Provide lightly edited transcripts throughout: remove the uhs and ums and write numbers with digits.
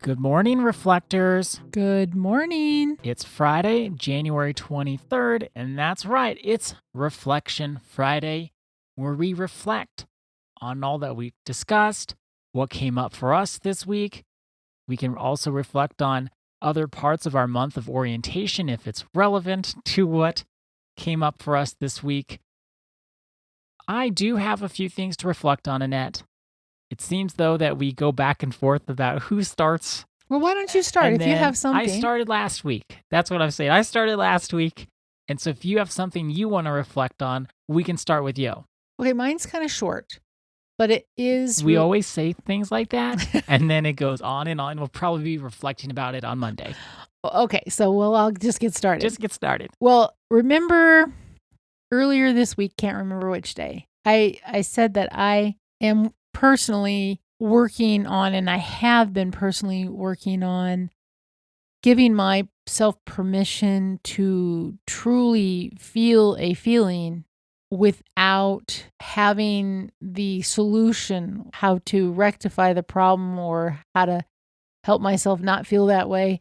Good morning, reflectors. Good morning. It's Friday, January 23rd, and that's right, it's Reflection Friday, where we reflect on all that we've discussed, what came up for us this week. We can also reflect on other parts of our month of orientation if it's relevant to what came up for us this week. I do have a few things to reflect on, Annette. It seems, though, that we go back and forth about who starts. Well, why don't you start And if you then have something? I started last week. That's what I'm saying. I started last week. And so if you have something you want to reflect on, we can start with you. Okay, mine's kind of short, but it is. We always say things like that, and then it goes on and on. We'll probably be reflecting about it on Monday. Okay, so I'll just get started. Just get started. Well, remember earlier this week, can't remember which day, I said that I am personally working on, and I have been personally working on, giving myself permission to truly feel a feeling without having the solution, how to rectify the problem or how to help myself not feel that way.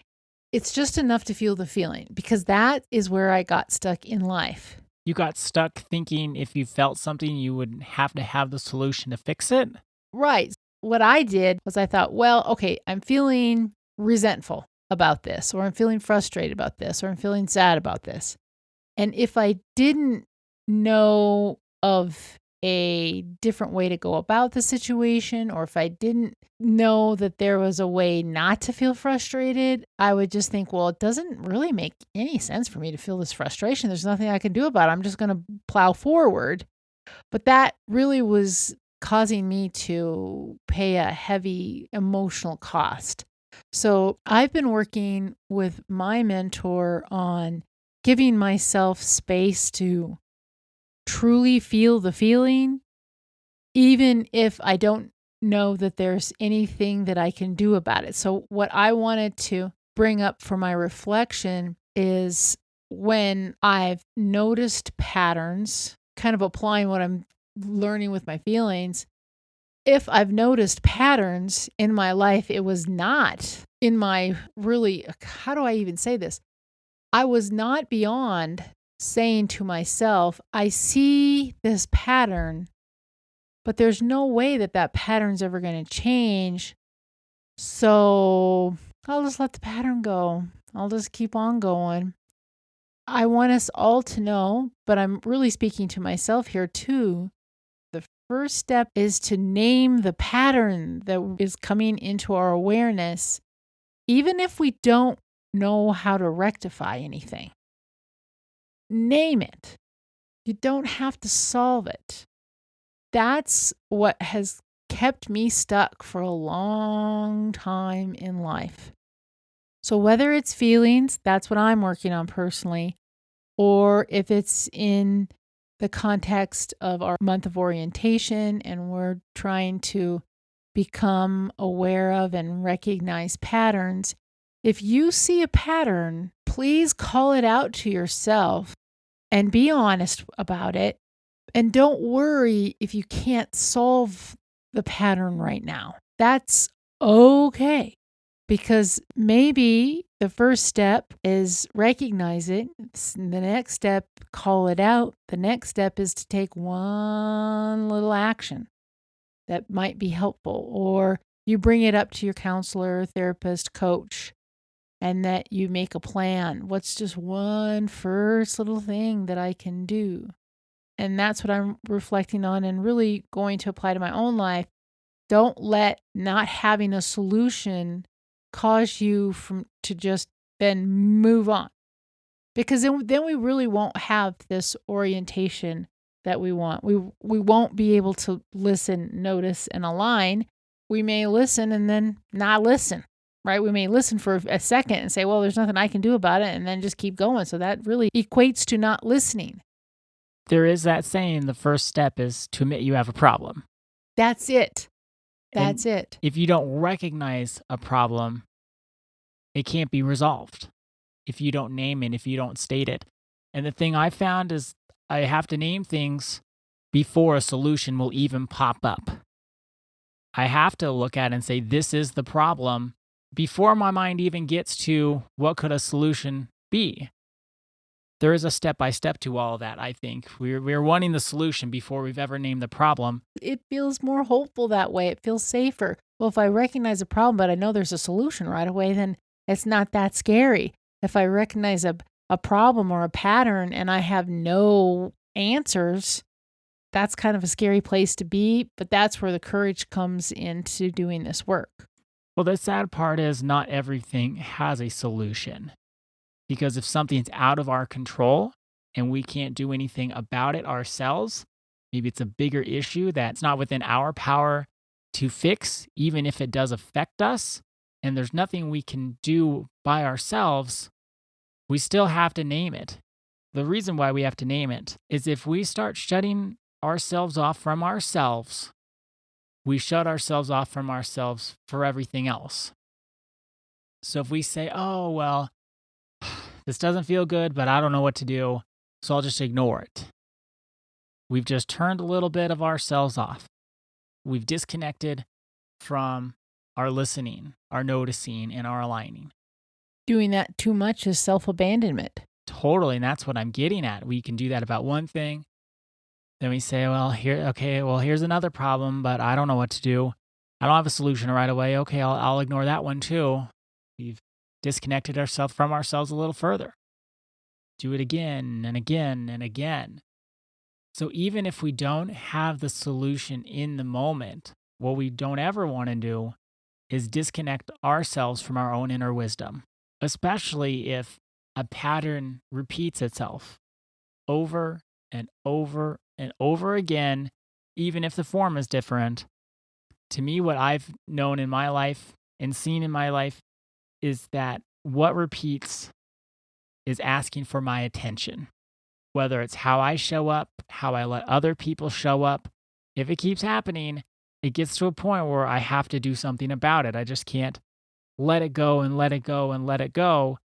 It's just enough to feel the feeling, because that is where I got stuck in life. You got stuck thinking if you felt something, you would have to have the solution to fix it? Right. What I did was I thought, well, okay, I'm feeling resentful about this, or I'm feeling frustrated about this, or I'm feeling sad about this. And if I didn't know of a different way to go about the situation, or if I didn't know that there was a way not to feel frustrated, I would just think, well, it doesn't really make any sense for me to feel this frustration. There's nothing I can do about it. I'm just going to plow forward. But that really was causing me to pay a heavy emotional cost. So I've been working with my mentor on giving myself space to truly feel the feeling, even if I don't know that there's anything that I can do about it. So what I wanted to bring up for my reflection is when I've noticed patterns, kind of applying what I'm learning with my feelings. If I've noticed patterns in my life, it was not in my really, how do I even say this? I was not beyond saying to myself, I see this pattern, but there's no way that that pattern's ever going to change. So I'll just let the pattern go. I'll just keep on going. I want us all to know, but I'm really speaking to myself here too. The first step is to name the pattern that is coming into our awareness, even if we don't know how to rectify anything. Name it. You don't have to solve it. That's what has kept me stuck for a long time in life. So whether it's feelings, that's what I'm working on personally, or if it's in the context of our month of orientation and we're trying to become aware of and recognize patterns, if you see a pattern, please call it out to yourself and be honest about it. And don't worry if you can't solve the pattern right now. That's okay. Because maybe the first step is recognize it. The next step, call it out. The next step is to take one little action that might be helpful. Or you bring it up to your counselor, therapist, coach, and that you make a plan. What's just one first little thing that I can do? And that's what I'm reflecting on and really going to apply to my own life. Don't let not having a solution cause you to just then move on. Because then we really won't have this orientation that we want. We won't be able to listen, notice, and align. We may listen and then not listen. Right? We may listen for a second and say, well, there's nothing I can do about it, and then just keep going. So that really equates to not listening. There is that saying, the first step is to admit you have a problem. That's it. That's it. If you don't recognize a problem, it can't be resolved. If you don't name it, if you don't state it. And the thing I found is I have to name things before a solution will even pop up. I have to look at it and say, this is the problem. before my mind even gets to what could a solution be. There is a step-by-step to all of that, I think. We're wanting the solution before we've ever named the problem. It feels more hopeful that way. It feels safer. Well, if I recognize a problem, but I know there's a solution right away, then it's not that scary. If I recognize a problem or a pattern and I have no answers, that's kind of a scary place to be, but that's where the courage comes into doing this work. Well, the sad part is not everything has a solution. Because if something's out of our control and we can't do anything about it ourselves, maybe it's a bigger issue that's not within our power to fix, even if it does affect us, and there's nothing we can do by ourselves, we still have to name it. The reason why we have to name it is if we start shutting ourselves off from ourselves, we shut ourselves off from ourselves for everything else. So if we say, oh, well, this doesn't feel good, but I don't know what to do, so I'll just ignore it. We've just turned a little bit of ourselves off. We've disconnected from our listening, our noticing, and our aligning. Doing that too much is self-abandonment. Totally, and that's what I'm getting at. We can do that about one thing. Then we say, well, here's another problem, but I don't know what to do. I don't have a solution right away. Okay, I'll ignore that one too. We've disconnected ourselves from ourselves a little further. Do it again and again and again. So even if we don't have the solution in the moment, what we don't ever want to do is disconnect ourselves from our own inner wisdom, especially if a pattern repeats itself over and over and over again, even if the form is different. To me, what I've known in my life and seen in my life is that what repeats is asking for my attention, whether it's how I show up, how I let other people show up. If it keeps happening, it gets to a point where I have to do something about it. I just can't let it go and let it go and let it go.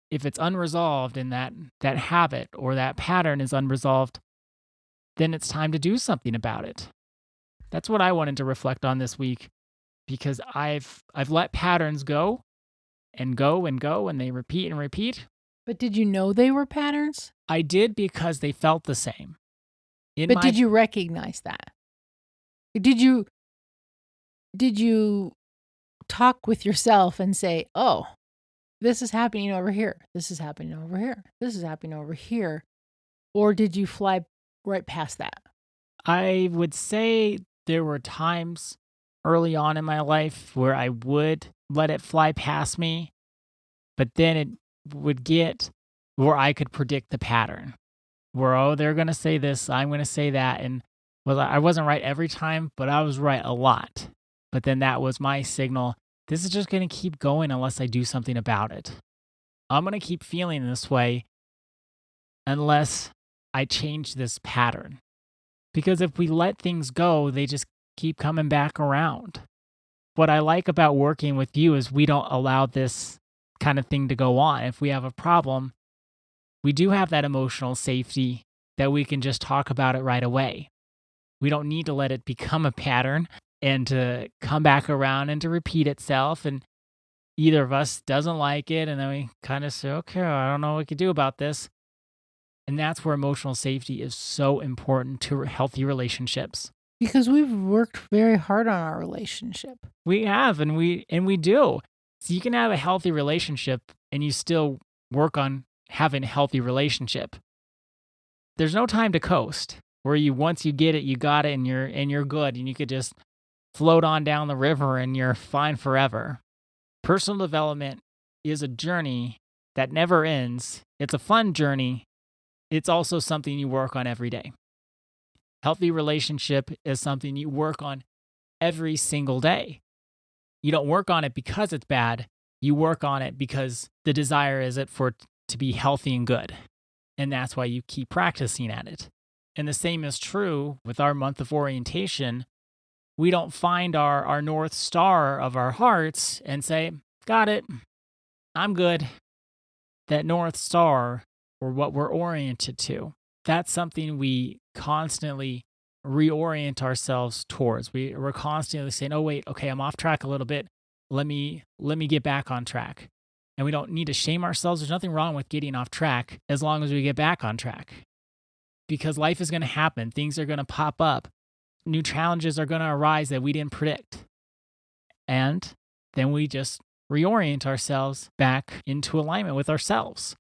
If it's unresolved and that habit or that pattern is unresolved, then it's time to do something about it. That's what I wanted to reflect on this week, because I've let patterns go and go and go, and they repeat and repeat. But did you know they were patterns? I did, because they felt the same. Did you recognize that? Did you talk with yourself and say, oh, this is happening over here. This is happening over here. This is happening over here. Or did you fly right past that? I would say there were times early on in my life where I would let it fly past me, but then it would get where I could predict the pattern. Where, oh, they're going to say this, I'm going to say that. And well, I wasn't right every time, but I was right a lot. But then that was my signal. This is just going to keep going unless I do something about it. I'm going to keep feeling this way unless I change this pattern. Because if we let things go, they just keep coming back around. What I like about working with you is we don't allow this kind of thing to go on. If we have a problem, we do have that emotional safety that we can just talk about it right away. We don't need to let it become a pattern and to come back around and to repeat itself. And either of us doesn't like it, and then we kind of say, okay, I don't know what we could do about this. And that's where emotional safety is so important to healthy relationships. Because we've worked very hard on our relationship. We have, and we do. So you can have a healthy relationship and you still work on having a healthy relationship. There's no time to coast, where once you get it, you got it, and you're good, and you could just float on down the river and you're fine forever. Personal development is a journey that never ends. It's a fun journey. It's also something you work on every day. Healthy relationship is something you work on every single day. You don't work on it because it's bad. You work on it because the desire is for it to be healthy and good. And that's why you keep practicing at it. And the same is true with our month of orientation. We don't find our North Star of our hearts and say, got it, I'm good. That North Star, or what we're oriented to, that's something we constantly reorient ourselves towards. We're constantly saying, oh, wait, okay, I'm off track a little bit. let me get back on track. And we don't need to shame ourselves. There's nothing wrong with getting off track as long as we get back on track. Because life is going to happen. Things are going to pop up. New challenges are going to arise that we didn't predict. And then we just reorient ourselves back into alignment with ourselves.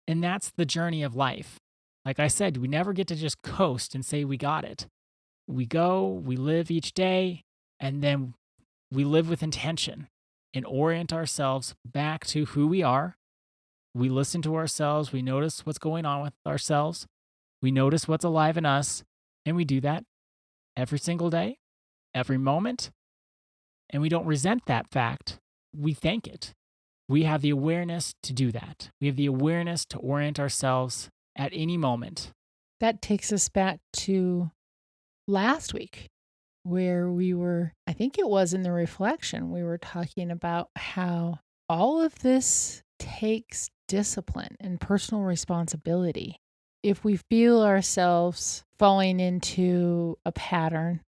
And that's the journey of life. Like I said, we never get to just coast and say we got it. We go, we live each day, and then we live with intention and orient ourselves back to who we are. We listen to ourselves. We notice what's going on with ourselves. We notice what's alive in us. And we do that every single day, every moment. And we don't resent that fact. We thank it. We have the awareness to do that. We have the awareness to orient ourselves at any moment. That takes us back to last week, where we were, I think it was in the reflection, we were talking about how all of this takes discipline and personal responsibility. If we feel ourselves falling into a pattern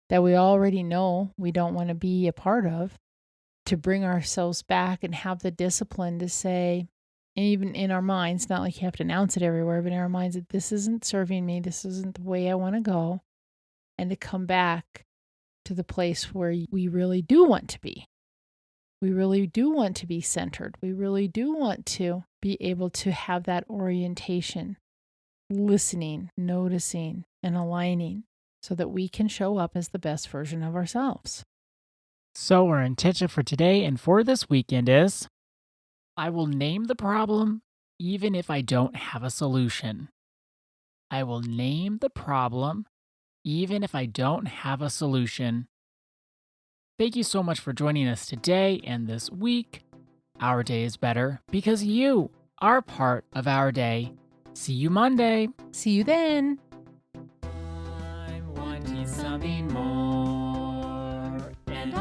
that we already know we don't want to be a part of, to bring ourselves back and have the discipline to say, and even in our minds, not like you have to announce it everywhere, but in our minds that this isn't serving me, this isn't the way I want to go, and to come back to the place where we really do want to be. We really do want to be centered. We really do want to be able to have that orientation, listening, noticing, and aligning so that we can show up as the best version of ourselves. So our intention for today and for this weekend is, I will name the problem even if I don't have a solution. I will name the problem even if I don't have a solution. Thank you so much for joining us today and this week. Our day is better because you are part of our day. See you Monday. See you then. I'm wanting something more, and